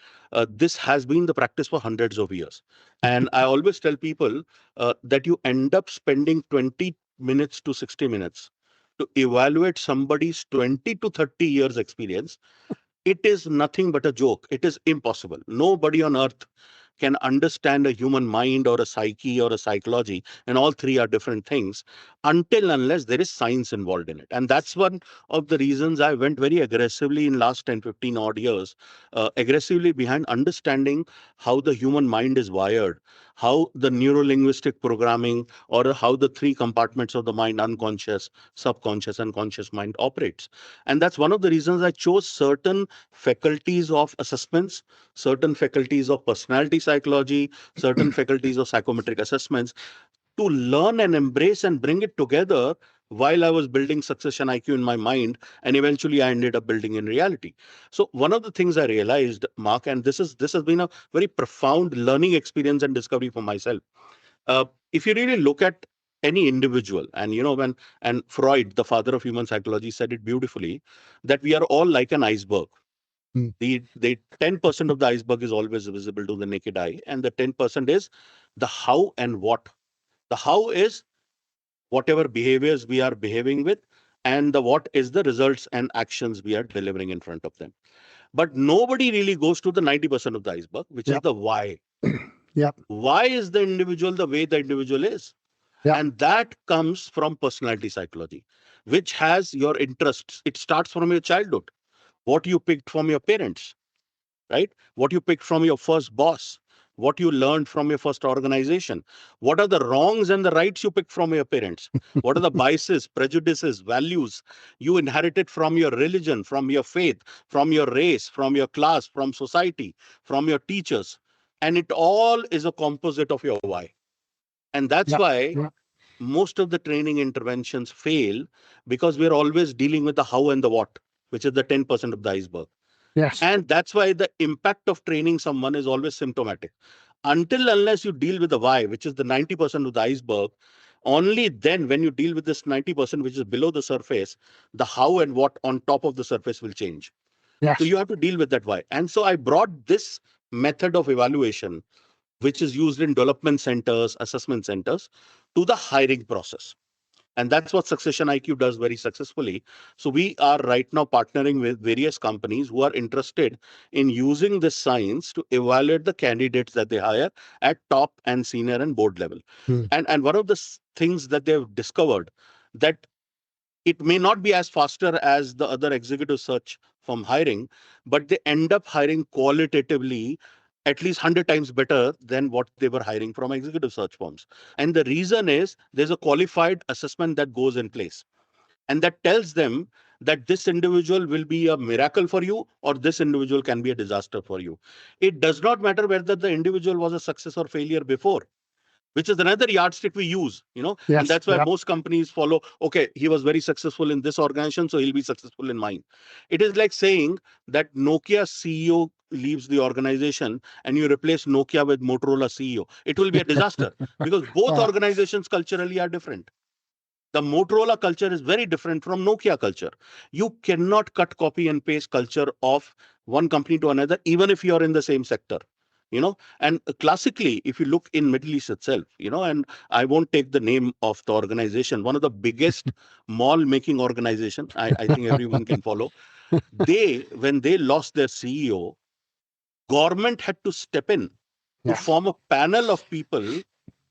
this has been the practice for hundreds of years. And I always tell people that you end up spending 20 minutes to 60 minutes to evaluate somebody's 20 to 30 years experience. It is nothing but a joke. It is impossible. Nobody on earth can understand a human mind or a psyche or a psychology, and all three are different things, until unless there is science involved in it. And that's one of the reasons I went very aggressively in last 10, 15 odd years, aggressively behind understanding how the human mind is wired, how the neuro-linguistic programming, or how the three compartments of the mind, unconscious, subconscious, and conscious mind operates. And that's one of the reasons I chose certain faculties of assessments, certain faculties of personality psychology, certain faculties of psychometric assessments to learn and embrace and bring it together while I was building Succession IQ in my mind, and eventually I ended up building in reality. So one of the things I realized, Mark, and this has been a very profound learning experience and discovery for myself. If you really look at any individual, and when Freud, the father of human psychology, said it beautifully, that we are all like an iceberg. Mm. The 10% of the iceberg is always visible to the naked eye, and the 10% is the how and what. The how is whatever behaviors we are behaving with, and the what is the results and actions we are delivering in front of them. But nobody really goes to the 90% of the iceberg, which is Yep. the why. Yep. Why is the individual the way the individual is? Yep. And that comes from personality psychology, which has your interests. It starts from your childhood, what you picked from your parents, right? What you picked from your first boss, what you learned from your first organization. What are the wrongs and the rights you picked from your parents? What are the biases, prejudices, values you inherited from your religion, from your faith, from your race, from your class, from society, from your teachers? And it all is a composite of your why. And that's Yep. why Yep. most of the training interventions fail, because we're always dealing with the how and the what, which is the 10% of the iceberg. Yes. And that's why the impact of training someone is always symptomatic. Until unless you deal with the why, which is the 90% of the iceberg, only then when you deal with this 90%, which is below the surface, the how and what on top of the surface will change. So Yes. you have to deal with that why. And so I brought this method of evaluation, which is used in development centers, assessment centers, to the hiring process. And that's what Succession IQ does very successfully. So we are right now partnering with various companies who are interested in using this science to evaluate the candidates that they hire at top and senior and board level. Mm. And one of the things that they've discovered, that it may not be as faster as the other executive search from hiring, but they end up hiring qualitatively at least 100 times better than what they were hiring from executive search firms. And the reason is there's a qualified assessment that goes in place, and that tells them that this individual will be a miracle for you or this individual can be a disaster for you. It does not matter whether the individual was a success or failure before, which is another yardstick we use, and Yes. that's why Yep. most companies follow, okay, he was very successful in this organization, so he'll be successful in mine. It is like saying that Nokia CEO leaves the organization and you replace Nokia with Motorola CEO. It will be a disaster because both Uh, organizations culturally are different. The Motorola culture is very different from Nokia culture. You cannot cut, copy, and paste culture of one company to another, even if you're in the same sector. And classically, if you look in Middle East itself, and I won't take the name of the organization, one of the biggest mall making organization, I think everyone can follow. When they lost their CEO, government had to step in to yes. form a panel of people,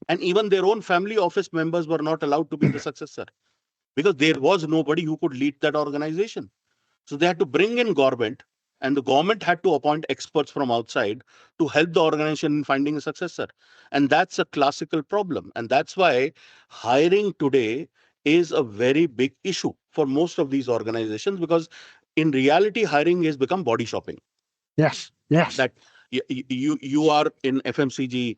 and even their own family office members were not allowed to be the successor because there was nobody who could lead that organization. So they had to bring in government. And the government had to appoint experts from outside to help the organization in finding a successor. And that's a classical problem. And that's why hiring today is a very big issue for most of these organizations, because in reality, hiring has become body shopping. Yes, yes. That you are in FMCG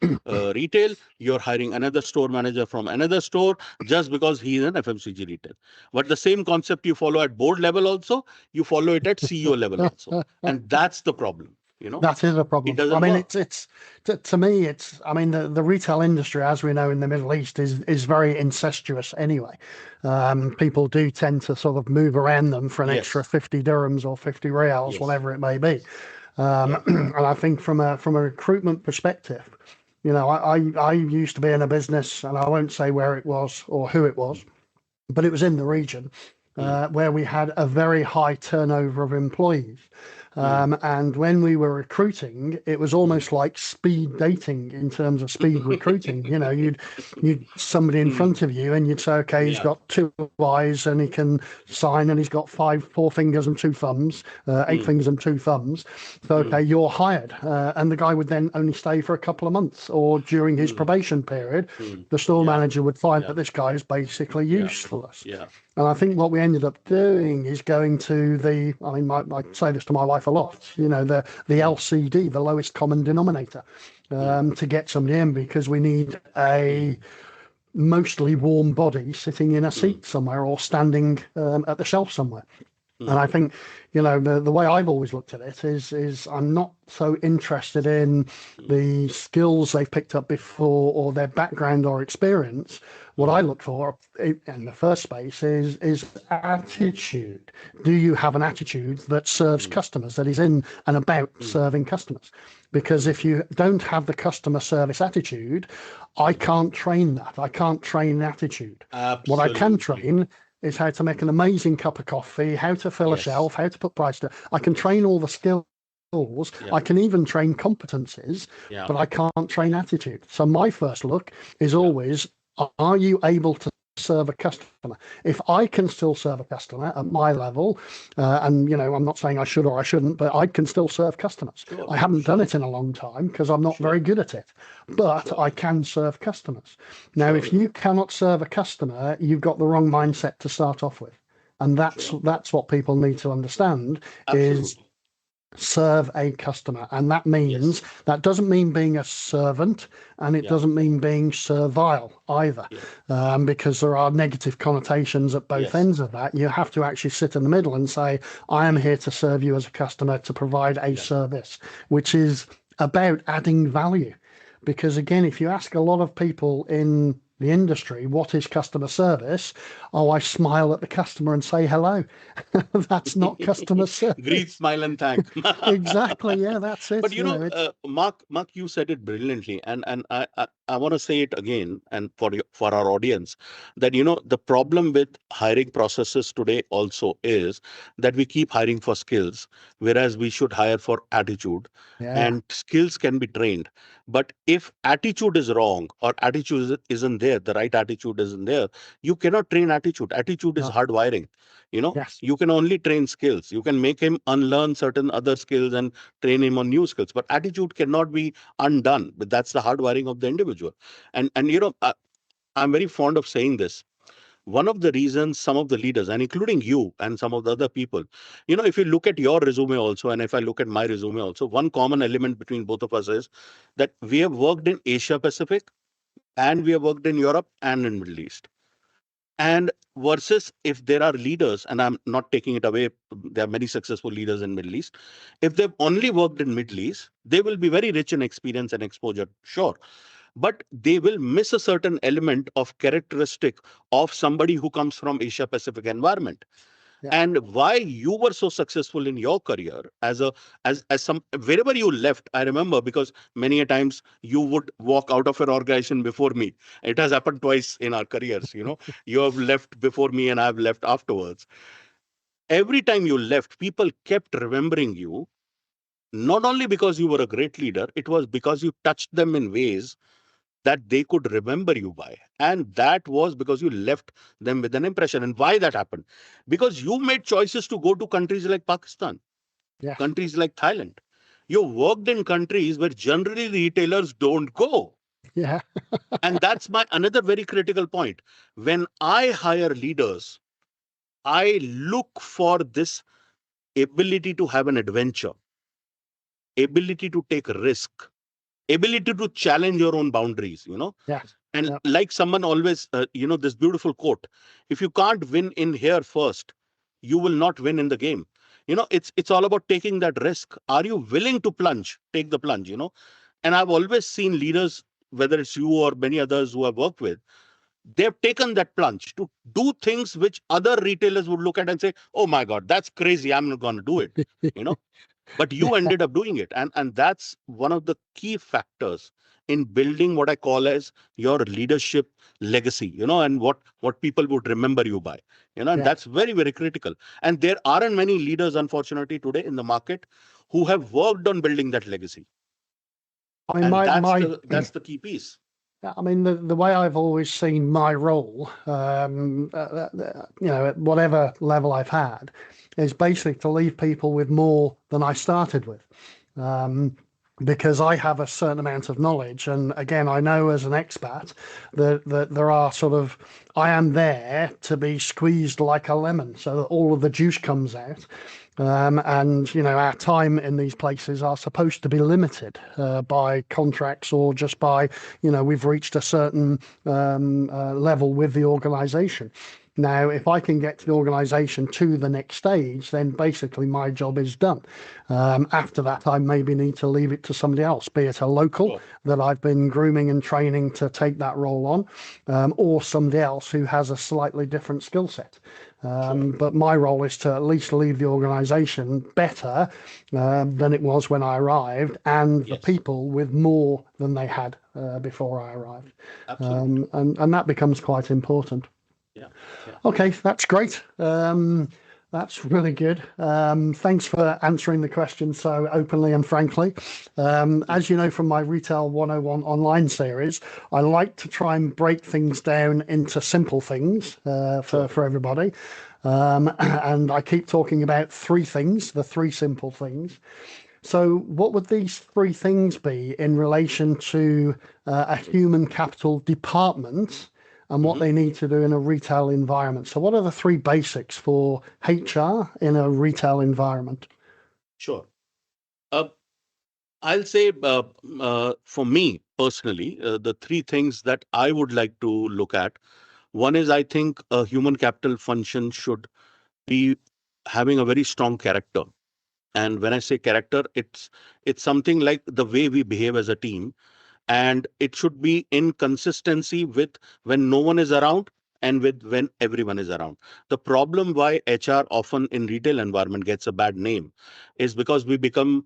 retail, you're hiring another store manager from another store just because he is an FMCG retail. But the same concept you follow at board level also, you follow it at CEO level also. And that's the problem, That is a it problem. I doesn't mean, work. it's to me, I mean, the retail industry, as we know in the Middle East, is very incestuous anyway. People do tend to sort of move around them for an extra Yes, 50 dirhams or 50 reals, yes, whatever it may be. yeah, And I think from a recruitment perspective, I used to be in a business, and I won't say where it was or who it was, but it was in the region mm, where we had a very high turnover of employees. mm, And when we were recruiting, it was mm. almost like speed dating in terms of speed recruiting. You'd somebody in Mm, front of you, and you'd say, okay, he's yeah, got two eyes and he can sign, and he's got four fingers and two thumbs, eight mm, fingers and two thumbs. So okay, mm, you're hired, and the guy would then only stay for a couple of months, or during his mm, probation period, mm. the store Yeah, manager would find yeah, that this guy is basically yeah, useless. yeah. And I think what we ended up doing is going to I mean, I say this to my wife a lot, the Mm, LCD, the lowest common denominator, mm, to get somebody in, because we need mm, a mostly warm body sitting in a mm, seat somewhere or standing at the shelf somewhere. And mm, I think, the way I've always looked at it is I'm not so interested in mm, the skills they've picked up before or their background or experience. What I mm, look for in the first space is attitude. Do you have an attitude that serves mm, customers, that is in and about mm, serving customers? Because mm, if you don't have the customer service attitude, I mm. can't train that. I can't train attitude. What I can Absolutely. train is how to make an amazing cup of coffee, how to fill a Yes. shelf, how to put price to. I can Yes. train all the skills. Yeah. I can even train competencies, Yeah. but I can't train attitude. So my first look is Yeah. always, are you able to serve a customer? If I can still serve a customer at my level, and I'm not saying I should or I shouldn't, but I can still serve customers. Sure. I haven't done Sure. it in a long time because I'm not very Sure. good at it, but I Sure. can serve customers. Now, if Surely. you cannot serve a customer, you've got the wrong Mm, mindset to start off with. And that's sure. that's what people need to understand is Absolutely. serve a customer. And Yes. that doesn't mean being a servant, and it Yeah. doesn't mean being servile either, Yeah. because there are negative connotations at both Yes. ends of that. You have to actually sit in the middle and say, I am Mm, here to serve you as a customer, to provide a yeah. service, which is about adding value. Because again, if you ask a lot of people in the industry, what is customer service? Oh, I smile at the customer and say hello. That's not customer Greet, service. smile, and thank. Exactly. Yeah, that's But it. It's Mark, you said it brilliantly, and I want to say it again, and for our audience, that the problem with hiring processes today also is that we keep hiring for skills, whereas we should hire for attitude, yeah, and skills can be trained. But if attitude is wrong or attitude isn't there, the right attitude isn't there, you cannot train attitude. Attitude is no, hard wiring. yes, You can only train skills. You can make him unlearn certain other skills and train him on new skills, but attitude cannot be undone. But that's the hard wiring of the individual. And I'm very fond of saying this. One of the reasons some of the leaders, and including you and some of the other people, if you look at your resume also, and if I look at my resume also, one common element between both of us is that we have worked in Asia Pacific, and we have worked in Europe and in Middle East. And versus if there are leaders, and I'm not taking it away, there are many successful leaders in Middle East. If they've only worked in Middle East, they will be very rich in experience and exposure, sure, but they will miss a certain element of characteristic of somebody who comes from Asia Pacific environment. yeah. And why you were so successful in your career as some wherever you left. I remember, because many a times you would walk out of an organization before me. It has happened twice in our careers. You have left before me and I've left afterwards. Every time you left, people kept remembering you, not only because you were a great leader, it was because you touched them in ways that they could remember you by. And that was because you left them with an impression. And why that happened? Because you made choices to go to countries like Pakistan. Yes. countries like Thailand. You worked in countries where generally retailers don't go. Yeah. And that's my another very critical point. When I hire leaders, I look for this ability to have an adventure, ability to take risk, ability to challenge your own boundaries, Yes. And Yep. like someone always, this beautiful quote: if you can't win in here first, you will not win in the game. It's all about taking that risk. Are you willing to plunge? Take the plunge, And I've always seen leaders, whether it's you or many others who I've worked with, they've taken that plunge to do things which other retailers would look at and say, oh my God, that's crazy. I'm not going to do it. You know, but you Yeah. ended up doing it, and that's one of the key factors in building what I call as your leadership legacy, and what people would remember you by, and Yeah. that's very, very critical. And there aren't many leaders, unfortunately, today in the market who have worked on building that legacy, I mean, and my that's my the that's the key piece. I mean, the way I've always seen my role, at whatever level I've had, is basically to leave people with more than I started with. Um, because I have a certain amount of knowledge. And again, I know as an expat that there are sort of, I am there to be squeezed like a lemon so that all of the juice comes out. And our time in these places are supposed to be limited by contracts or just by we've reached a certain level with the organization. Now, if I can get the organization to the next stage, then basically my job is done. After that, I maybe need to leave it to somebody else, be it a local Sure. that I've been grooming and training to take that role on, or somebody else who has a slightly different skill set. Sure. But my role is to at least leave the organization better than it was when I arrived, and the Yes. people with more than they had before I arrived. Absolutely. And that becomes quite important. Yeah. Yeah. Okay, that's great. That's really good. Thanks for answering the question so openly and frankly. As you know from my Retail 101 online series, I like to try and break things down into simple things Sure. for everybody. And I keep talking about three things, the three simple things. So, what would these three things be in relation to a human capital department and what Hmm. they need to do in a retail environment? So, what are the three basics for HR in a retail environment? Sure. uh, I'll say, for me personally, the three things that I would like to look at. One is, I think a human capital function should be having a very strong character. And when I say character, it's something like the way we behave as a team, and it should be in consistency with when no one is around and with when everyone is around. The problem why HR often in retail environment gets a bad name is because we become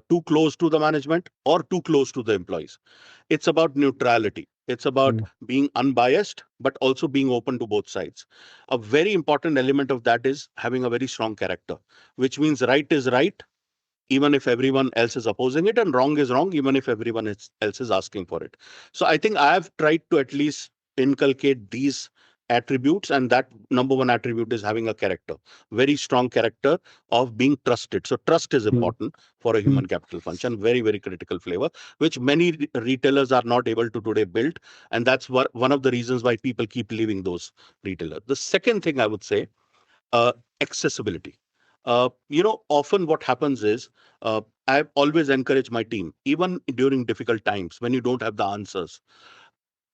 too close to the management or too close to the employees. It's about neutrality. It's about Mm. being unbiased, but also being open to both sides. A very important element of that is having a very strong character, which means right is right, even if everyone else is opposing it, and wrong is wrong, even if everyone else is asking for it. So I think I have tried to at least inculcate these attributes, and that number one attribute is having a character, very strong character of being trusted. So trust is Mm. important for a Mm. human capital function, very, very critical flavor, which many retailers are not able to today build. And that's one of the reasons why people keep leaving those retailers. The second thing I would say, uh, accessibility. Often what happens is, I always encourage my team, even during difficult times when you don't have the answers,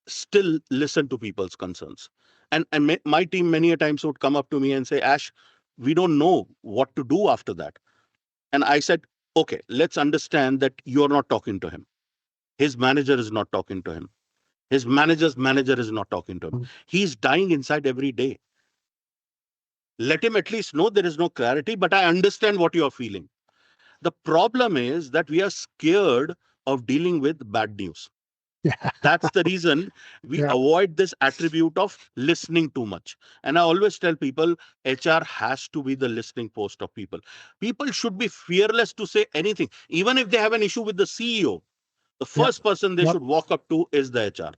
still listen to people's concerns. And my team many a times would come up to me and say, Ash, we don't know what to do after that. And I said, okay, let's understand that you're not talking to him. His manager is not talking to him. His manager's manager is not talking to him. Mm. He's dying inside every day. Let him at least know there is no clarity, but I understand what you are feeling. The problem is that we are scared of dealing with bad news. Yeah. That's the reason we Yeah. avoid this attribute of listening too much. And I always tell people, HR has to be the listening post of people. People should be fearless to say anything. Even if they have an issue with the CEO, the Yep. first person they Yep. should walk up to is the HR.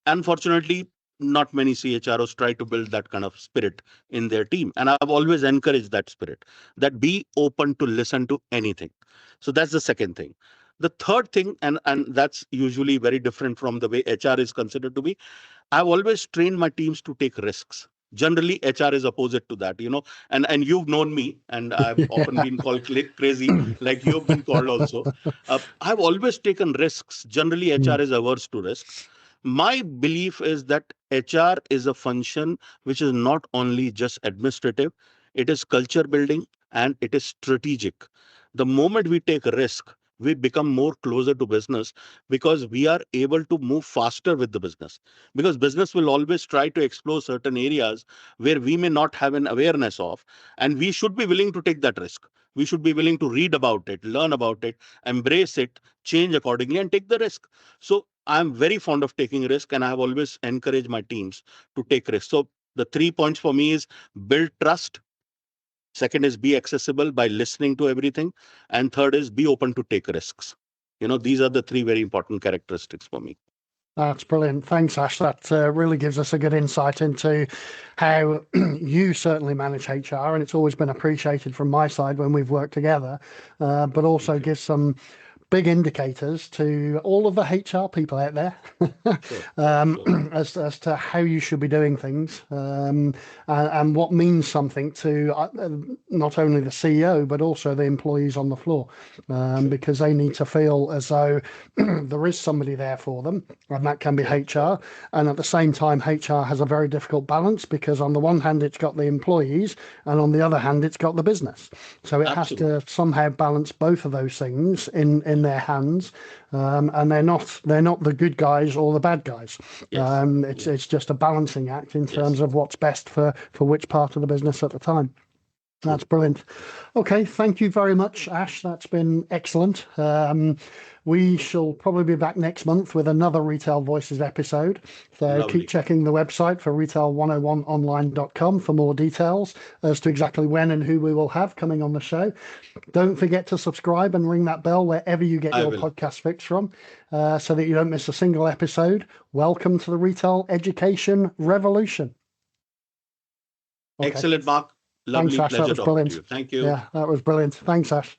Unfortunately, not many CHROs try to build that kind of spirit in their team. And I've always encouraged that spirit, that be open to listen to anything. So that's the second thing. The third thing, and that's usually very different from the way HR is considered to be, I've always trained my teams to take risks. Generally, HR is opposite to that, and you've known me, and I've often Yeah. been called crazy, like you've been called also. I've always taken risks. Generally, Mm. HR is averse to risks. My belief is that HR is a function which is not only just administrative, it is culture building and it is strategic. The moment we take risk, we become more closer to business because we are able to move faster with the business. Because business will always try to explore certain areas where we may not have an awareness of, and we should be willing to take that risk. We should be willing to read about it, learn about it, embrace it, change accordingly, and take the risk. So I'm very fond of taking risk, and I have always encouraged my teams to take risks. So the 3 points for me is build trust. Second is be accessible by listening to everything. And third is be open to take risks. These are the three very important characteristics for me. That's brilliant. Thanks, Ash. That really gives us a good insight into how you certainly manage HR, and it's always been appreciated from my side when we've worked together, but also gives some big indicators to all of the HR people out there Sure. as to how you should be doing things, and what means something to not only the CEO but also the employees on the floor, Sure. because they need to feel as though there is somebody there for them, and that can be HR. And at the same time, HR has a very difficult balance because on the one hand it's got the employees, and on the other hand it's got the business. So it has Absolutely. to somehow balance both of those things in their hands, and they're not the good guys or the bad guys. Yes. It's just a balancing act in terms Yes. of what's best for which part of the business at the time. True. That's brilliant. Okay, thank you very much, Ash. That's been excellent. We shall probably be back next month with another Retail Voices episode. So Lovely. keep checking the website for retail101online.com for more details as to exactly when and who we will have coming on the show. Don't forget to subscribe and ring that bell wherever you get I your will. podcast fix from, so that you don't miss a single episode. Welcome to the Retail Education Revolution. Okay. Excellent, Mark. Thanks, Lovely Ash. That pleasure was talking to brilliant. you. Thank you. Yeah, that was brilliant. Thanks, Ash.